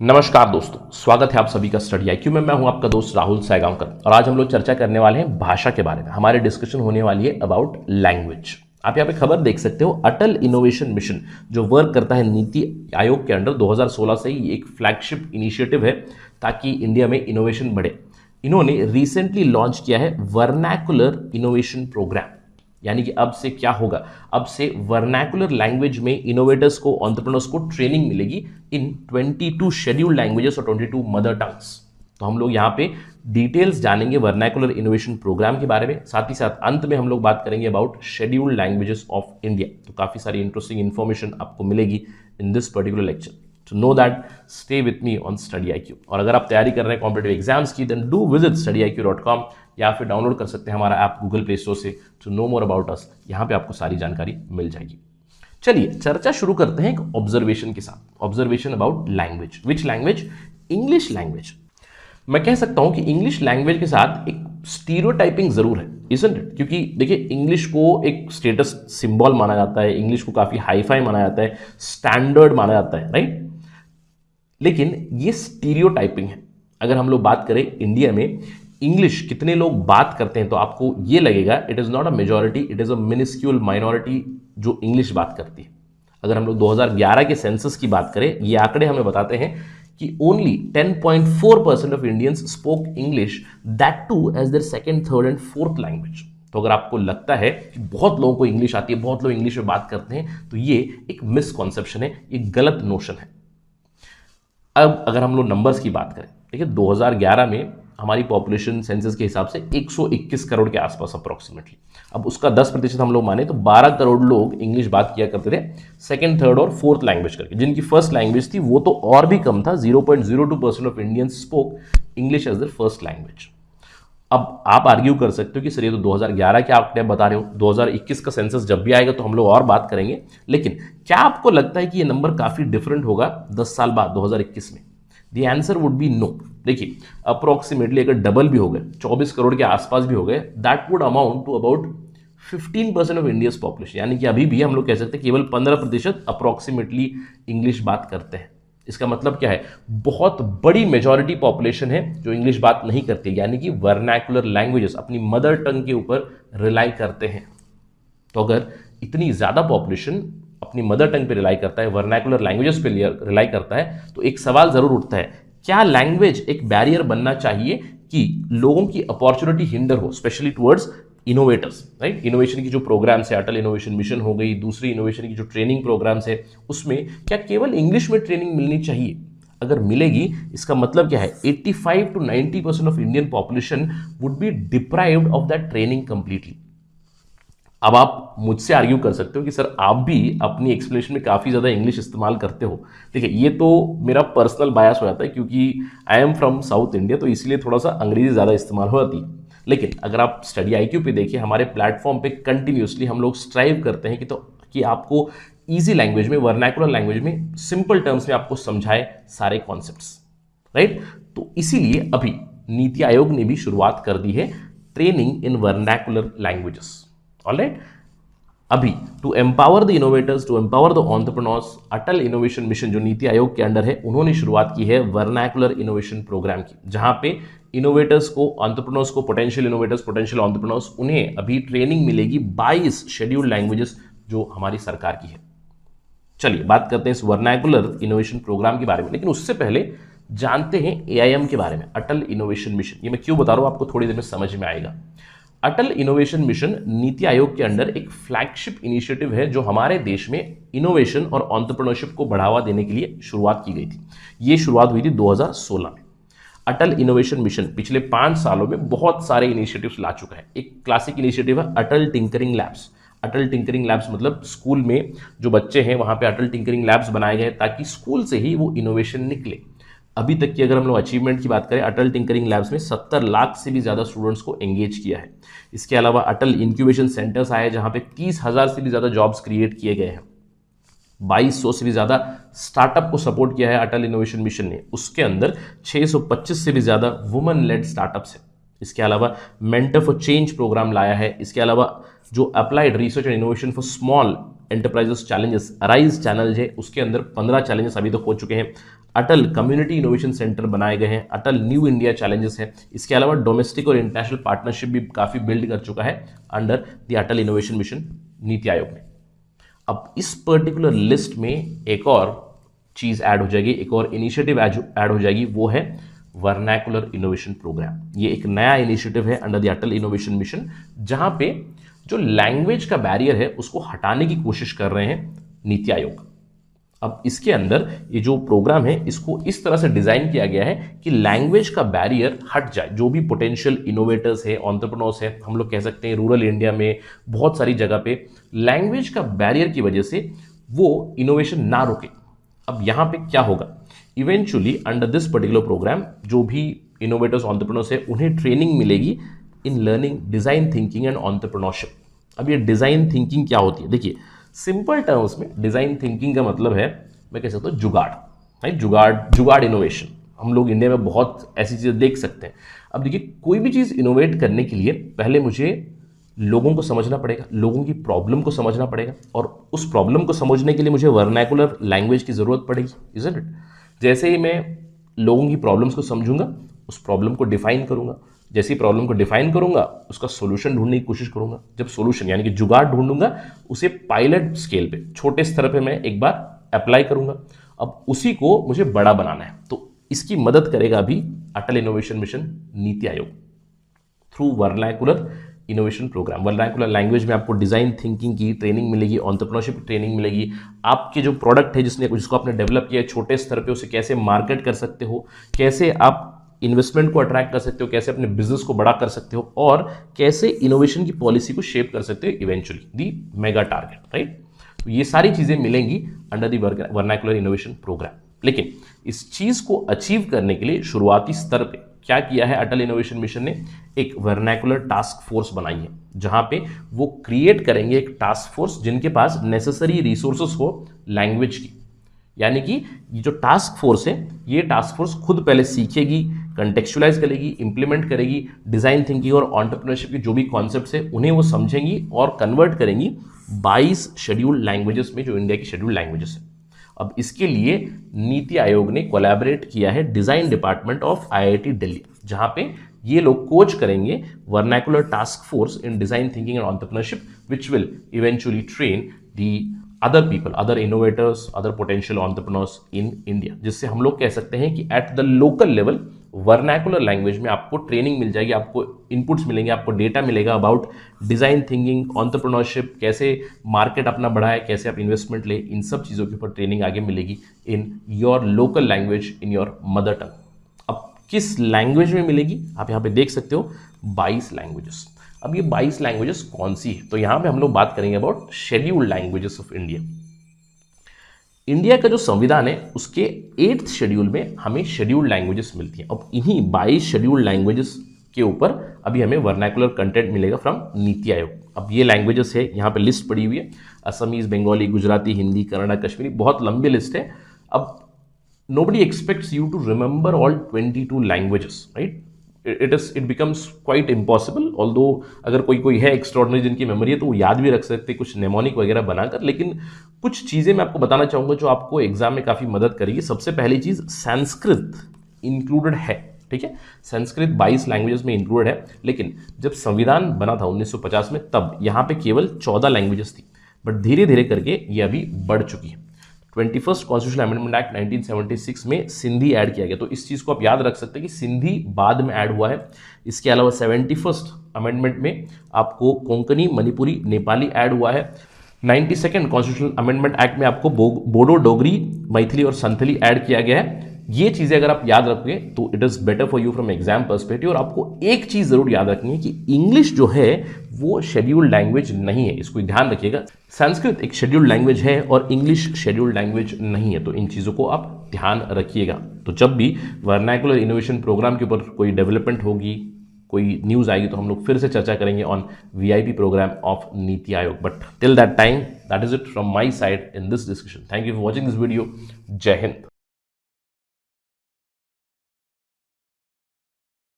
नमस्कार दोस्तों, स्वागत है आप सभी का स्टडी आईक्यू में। मैं हूं आपका दोस्त राहुल सैगांवकर और आज हम लोग चर्चा करने वाले हैं भाषा के बारे में। हमारी डिस्कशन होने वाली है अबाउट लैंग्वेज। आप यहाँ पे खबर देख सकते हो, अटल इनोवेशन मिशन जो वर्क करता है नीति आयोग के अंडर 2016 से ही एक फ्लैगशिप इनिशिएटिव है ताकि इंडिया में इनोवेशन बढ़े। इन्होंने रिसेंटली लॉन्च किया है वर्नैकुलर इनोवेशन प्रोग्राम। यानी कि अब से क्या होगा, अब से वर्नैकुलर लैंग्वेज में इनोवेटर्स को, एंटरप्रेन्योर्स को ट्रेनिंग मिलेगी इन 22 शेड्यूल्ड लैंग्वेजेस और 22 मदर टंग्स। तो हम लोग यहाँ पे डिटेल्स जानेंगे वर्नैकुलर इनोवेशन प्रोग्राम के बारे में। साथ ही साथ अंत में हम लोग बात करेंगे about scheduled languages of India. तो काफ़ी सारी इंटरेस्टिंग इन्फॉर्मेशन आपको मिलेगी in this particular lecture. To know that, stay with me on Study IQ। और अगर आप तैयारी कर रहे हैं कॉम्पिटेटिव एग्जाम्स की, then do visit studyiq.com या फिर डाउनलोड कर सकते हैं हमारा ऐप गूगल प्ले स्टोर से। To know more about us, यहाँ पे आपको सारी जानकारी मिल जाएगी। चलिए चर्चा शुरू करते हैं एक ऑब्जर्वेशन के साथ। Observation about language. Which language? English language. मैं कह सकता हूं कि इंग्लिश लैंग्वेज के साथ एक स्टीरियोटाइपिंग जरूर है, isn't it? क्योंकि देखिए, इंग्लिश को एक स्टेटस सिंबल माना जाता है, इंग्लिश को काफी हाईफाई माना जाता है, स्टैंडर्ड माना जाता है, राइट? लेकिन ये स्टीरियोटाइपिंग है। अगर हम लोग बात करें इंडिया में इंग्लिश कितने लोग बात करते हैं, तो आपको ये लगेगा it is not a majority, it is a minuscule minority जो इंग्लिश बात करती है। अगर हम लोग 2011 के सेंसस की बात करें, ये आंकड़े हमें बताते हैं कि only 10.4% of Indians spoke English, that too as their second, third and fourth language. तो अगर आपको लगता है कि बहुत लोगों को इंग्लिश आती है, बहुत लोग इंग्लिश में बात करते हैं, तो ये एक मिसकॉन्सेप्शन है, ये गलत नोशन है। अब अगर हम लोग नंबर्स की बात करें, देखिए 2011 में हमारी पॉपुलेशन सेंसस के हिसाब से 121 करोड़ के आसपास अप्रोक्सीमेटली। अब उसका 10% हम लोग माने तो 12 करोड़ लोग इंग्लिश बात किया करते थे सेकंड, थर्ड और फोर्थ लैंग्वेज करके। जिनकी फर्स्ट लैंग्वेज थी वो तो और भी कम था, 0.02% of Indians spoke English as their first language. अब आप आर्ग्यू कर सकते हो कि सर ये तो 2011 के आंकड़े बता रहे हो, 2021 का सेंसस जब भी आएगा तो हम लोग और बात करेंगे। लेकिन क्या आपको लगता है कि ये नंबर काफी डिफरेंट होगा 10 साल बाद 2021 में? The answer would be no. देखिए, अप्रोक्सीमेटली अगर डबल भी हो गए, 24 करोड़ के आसपास भी हो गए, that would amount to about 15% of India's population. यानी कि अभी भी हम लोग कह सकते हैं केवल 15% अप्रोक्सीमेटली इंग्लिश बात करते हैं। इसका मतलब क्या है? बहुत बड़ी मेजॉरिटी पॉपुलेशन है जो इंग्लिश बात नहीं करती, यानी कि वर्नैकुलर लैंग्वेजेस, अपनी मदर टंग के ऊपर रिलाई करते हैं। तो अगर इतनी ज्यादा पॉपुलेशन अपनी मदर टंग पे रिलाई करता है, वर्नैकुलर लैंग्वेजेस पे रिलाई करता है, तो एक सवाल जरूर उठता है, क्या लैंग्वेज एक बैरियर बनना चाहिए कि लोगों की अपॉर्चुनिटी हिंडर हो, specially towards innovators, right? Innovation की जो प्रोग्राम्स है, अटल इनोवेशन मिशन हो गई, दूसरी इनोवेशन की जो ट्रेनिंग प्रोग्राम्स है, उसमें क्या केवल इंग्लिश में ट्रेनिंग मिलनी चाहिए? अगर मिलेगी, इसका मतलब क्या है? 85 to 90% of Indian population would be deprived of that training completely. अब आप मुझसे आर्ग्यू कर सकते हो कि सर आप भी अपनी एक्सप्लेनेशन में काफ़ी ज़्यादा इंग्लिश इस्तेमाल करते हो। देखिए, ये तो मेरा पर्सनल बायस हो जाता है क्योंकि I am from south India, तो इसलिए थोड़ा सा अंग्रेजी ज़्यादा इस्तेमाल हो जाती है। लेकिन अगर आप स्टडी आईक्यू पे देखिए, हमारे प्लेटफॉर्म पे कंटिन्यूसली हम लोग स्ट्राइव करते हैं कि आपको ईजी लैंग्वेज में, वर्नैकुलर लैंग्वेज में, सिंपल टर्म्स में आपको समझाए सारे कॉन्सेप्ट्स, राइट? तो इसीलिए अभी नीति आयोग ने भी शुरुआत कर दी है training in vernacular languages. Alright, अभी to empower the innovators, to empower the entrepreneurs, Atal innovation mission जो नीति आयोग के अंडर है, उन्होंने शुरुआत की है वर्नैकुलर इनोवेशन प्रोग्राम की, जहां पे इनोवेटर्स को, एंटरप्रेन्योर्स को, पोटेंशियल इनोवेटर्स, पोटेंशियल एंटरप्रेन्योर्स, उन्हें अभी ट्रेनिंग मिलेगी 22 शेड्यूल्ड लैंग्वेजेस जो हमारी सरकार की है। चलिए बात करते हैं इस वर्नैकुलर इनोवेशन प्रोग्राम के बारे में, लेकिन उससे पहले जानते हैं एआईएम के बारे में, अटल इनोवेशन मिशन। ये मैं क्यों बता रहा हूं, आपको थोड़ी देर में समझ में आएगा। अटल इनोवेशन मिशन नीति आयोग के अंडर एक फ्लैगशिप इनिशिएटिव है जो हमारे देश में इनोवेशन और एंटरप्रेन्योरशिप को बढ़ावा देने के लिए शुरुआत की गई थी। ये शुरुआत हुई थी 2016 में। अटल इनोवेशन मिशन पिछले 5 सालों में बहुत सारे इनिशिएटिव्स ला चुका है। एक क्लासिक इनिशिएटिव है अटल टिंकरिंग लैब्स। अटल टिंकरिंग लैब्स मतलब स्कूल में जो बच्चे हैं वहां पे अटल टिंकरिंग लैब्स बनाए गए ताकि स्कूल से ही वो इनोवेशन निकले। अभी तक की अगर हम लोग अचीवमेंट की बात करें, अटल टिंकरिंग लैब्स में 70 लाख से भी ज़्यादा स्टूडेंट्स को एंगेज किया है। इसके अलावा अटल इंक्यूबेशन सेंटर्स आए जहां पे 30,000 से भी ज़्यादा जॉब्स क्रिएट किए गए हैं। 2200 से भी ज़्यादा स्टार्टअप को सपोर्ट किया है अटल इनोवेशन मिशन ने। उसके अंदर 625 से भी ज़्यादा वुमेन लेड स्टार्टअप्स है। इसके अलावा मेंटर फॉर चेंज प्रोग्राम लाया है। इसके अलावा जो applied research and innovation for small enterprises challenges arise channel है, उसके अंदर 15 चैलेंजेस अभी तक हो चुके हैं। अटल कम्युनिटी इनोवेशन सेंटर बनाए गए हैं, अटल न्यू इंडिया चैलेंजेस है। इसके अलावा डोमेस्टिक और इंटरनेशनल पार्टनरशिप भी काफ़ी बिल्ड कर चुका है under the Atal innovation mission NITI आयोग ने। अब इस पर्टिकुलर लिस्ट में एक और चीज़ ऐड हो जाएगी, एक और इनिशिएटिव ऐड हो जाएगी, वो है वर्नैकुलर इनोवेशन प्रोग्राम। ये एक नया इनिशिएटिव है under the Atal innovation mission, जहां पे जो लैंग्वेज का बैरियर है उसको हटाने की कोशिश कर रहे हैं नीति आयोग। अब इसके अंदर ये जो प्रोग्राम है इसको इस तरह से डिजाइन किया गया है कि लैंग्वेज का बैरियर हट जाए। जो भी पोटेंशियल इनोवेटर्स है, एंटरप्रेन्योर्स है, हम लोग कह सकते हैं रूरल इंडिया में बहुत सारी जगह पे लैंग्वेज का बैरियर की वजह से वो इनोवेशन ना रुके। अब यहाँ पे क्या होगा, eventually under this particular programme जो भी इनोवेटर्स एंटरप्रेन्योर्स है उन्हें ट्रेनिंग मिलेगी in learning design thinking and entrepreneurship. अब ये डिजाइन थिंकिंग क्या होती है, देखिए सिंपल टर्म्स में डिजाइन थिंकिंग का मतलब है, मैं कह सकता हूँ जुगाड़, राइट, जुगाड़ इनोवेशन। हम लोग इंडिया में बहुत ऐसी चीजें देख सकते हैं। अब देखिए कोई भी चीज इनोवेट करने के लिए पहले मुझे लोगों को समझना पड़ेगा, लोगों की प्रॉब्लम को समझना पड़ेगा, और उस प्रॉब्लम को समझने के लिए मुझे वर्नैकुलर लैंग्वेज की जरूरत पड़ेगी, इज़न्ट इट। जैसे ही मैं लोगों की प्रॉब्लम्स को समझूंगा, उस प्रॉब्लम को डिफाइन करूंगा, जैसे ही प्रॉब्लम को डिफाइन करूंगा उसका सोल्यूशन ढूंढने की कोशिश करूंगा। जब सोल्यूशन यानी कि जुगाड़ ढूंढूंगा, उसे पायलट स्केल पे, छोटे स्तर पे मैं एक बार अप्लाई करूंगा। अब उसी को मुझे बड़ा बनाना है, तो इसकी मदद करेगा अभी अटल innovation mission NITI Aayog through vernacular innovation programme. Vernacular language में आपको डिजाइन थिंकिंग की ट्रेनिंग मिलेगी, एंटरप्रेन्योरशिप की ट्रेनिंग मिलेगी। आपके जो प्रोडक्ट है जिसको आपने डेवलप किया है छोटे स्तर पे, उसे कैसे मार्केट कर सकते हो, कैसे आप इन्वेस्टमेंट को अट्रैक्ट कर सकते हो, कैसे अपने बिजनेस को बड़ा कर सकते हो, और कैसे इनोवेशन की पॉलिसी को शेप कर सकते हो eventually the mega target, right. तो ये सारी चीजें मिलेंगी under the vernacular innovation programme. लेकिन इस चीज को अचीव करने के लिए शुरुआती स्तर पे क्या किया है अटल इनोवेशन मिशन ने, एक वर्नैकुलर टास्क फोर्स बनाई है, जहां पे वो क्रिएट करेंगे एक टास्क फोर्स जिनके पास नेसेसरी रिसोर्सेस हो लैंग्वेज की। यानी कि ये जो टास्क फोर्स है, ये टास्क फोर्स खुद पहले सीखेगी, कंटेक्चुअलाइज करेगी, इंप्लीमेंट करेगी, डिजाइन थिंकिंग और एंटरप्रेन्योरशिप की जो भी कॉन्सेप्ट्स है उन्हें वो समझेंगी और कन्वर्ट करेंगी 22 शेड्यूल्ड लैंग्वेजेस में, जो इंडिया की शेड्यूल्ड लैंग्वेजेस है। अब इसके लिए नीति आयोग ने कोलैबोरेट किया है design department of IIT Delhi, जहां पे ये लोग कोच करेंगे vernacular task force in design thinking and entrepreneurship, which will eventually train the other people, other innovators, other potential entrepreneurs in India. जिससे हम लोग कह सकते हैं कि at the local level vernacular language में आपको ट्रेनिंग मिल जाएगी, आपको इनपुट्स मिलेंगे, आपको डेटा मिलेगा अबाउट डिजाइन थिंकिंग, एंटरप्रेन्योरशिप, कैसे मार्केट अपना बढ़ाए, कैसे आप इन्वेस्टमेंट ले, इन सब चीज़ों के ऊपर ट्रेनिंग आगे मिलेगी in your local language, in your mother tongue. अब किस लैंग्वेज में मिलेगी, आप यहाँ पे देख सकते हो 22 लैंग्वेजेस। अब ये 22 लैंग्वेजेस कौन सी है, तो यहाँ पे हम लोग बात करेंगे about scheduled languages of India. India का जो संविधान है उसके 8th शेड्यूल में हमें शेड्यूल्ड लैंग्वेजेस मिलती हैं। अब इन्हीं 22 शेड्यूल्ड लैंग्वेजेस के ऊपर अभी हमें वर्नैकुलर कंटेंट मिलेगा फ्रॉम नीति आयोग। अब ये लैंग्वेजेस है, यहाँ पे लिस्ट पड़ी हुई है, असमीज, बंगाली, गुजराती, हिंदी, कन्नड़ा, कश्मीरी, बहुत लंबी लिस्ट है। अब nobody expects you to remember all 22 languages, right? It becomes quite impossible, although अगर कोई है एक्स्ट्रॉर्डिनरी जिनकी मेमोरी है तो वो याद भी रख सकते हैं कुछ नेमोनिक वगैरह बनाकर। लेकिन कुछ चीज़ें मैं आपको बताना चाहूँगा जो आपको एग्जाम में काफ़ी मदद करेगी। सबसे पहली चीज़, संस्कृत इंक्लूडेड है, ठीक है। संस्कृत 22 लैंग्वेजेस में इंक्लूडेड है, लेकिन जब संविधान बना था 1950 में, तब यहाँ पे केवल 14 लैंग्वेजेस थी, बट धीरे धीरे करके ये अभी बढ़ चुकी है। 21st कॉन्स्टिट्यूशनल अमेंडमेंट एक्ट 1976 में सिंधी ऐड किया गया, तो इस चीज़ को आप याद रख सकते हैं कि सिंधी बाद में ऐड हुआ है। इसके अलावा 71st अमेंडमेंट में आपको कोंकणी, मणिपुरी, नेपाली ऐड हुआ है। 92nd कॉन्स्टिट्यूशनल अमेंडमेंट एक्ट में आपको बोडो, डोगरी, मैथिली और संथली ऐड किया गया है। ये चीज़ें अगर आप याद रखोगे तो it is better for you from exam perspective. और आपको एक चीज़ जरूर याद रखनी है कि इंग्लिश जो है वो शेड्यूल्ड लैंग्वेज नहीं है, इसको ध्यान रखिएगा। संस्कृत एक शेड्यूल्ड लैंग्वेज है और इंग्लिश शेड्यूल्ड लैंग्वेज नहीं है, तो इन चीज़ों को आप ध्यान रखिएगा। तो जब भी वर्नैकुलर इनोवेशन प्रोग्राम के ऊपर कोई डेवलपमेंट होगी, कोई न्यूज़ आएगी, तो हम लोग फिर से चर्चा करेंगे on VIP programme of NITI Aayog. But till that time, that is it from my side in this discussion. Thank you for watching this video. जय हिंद।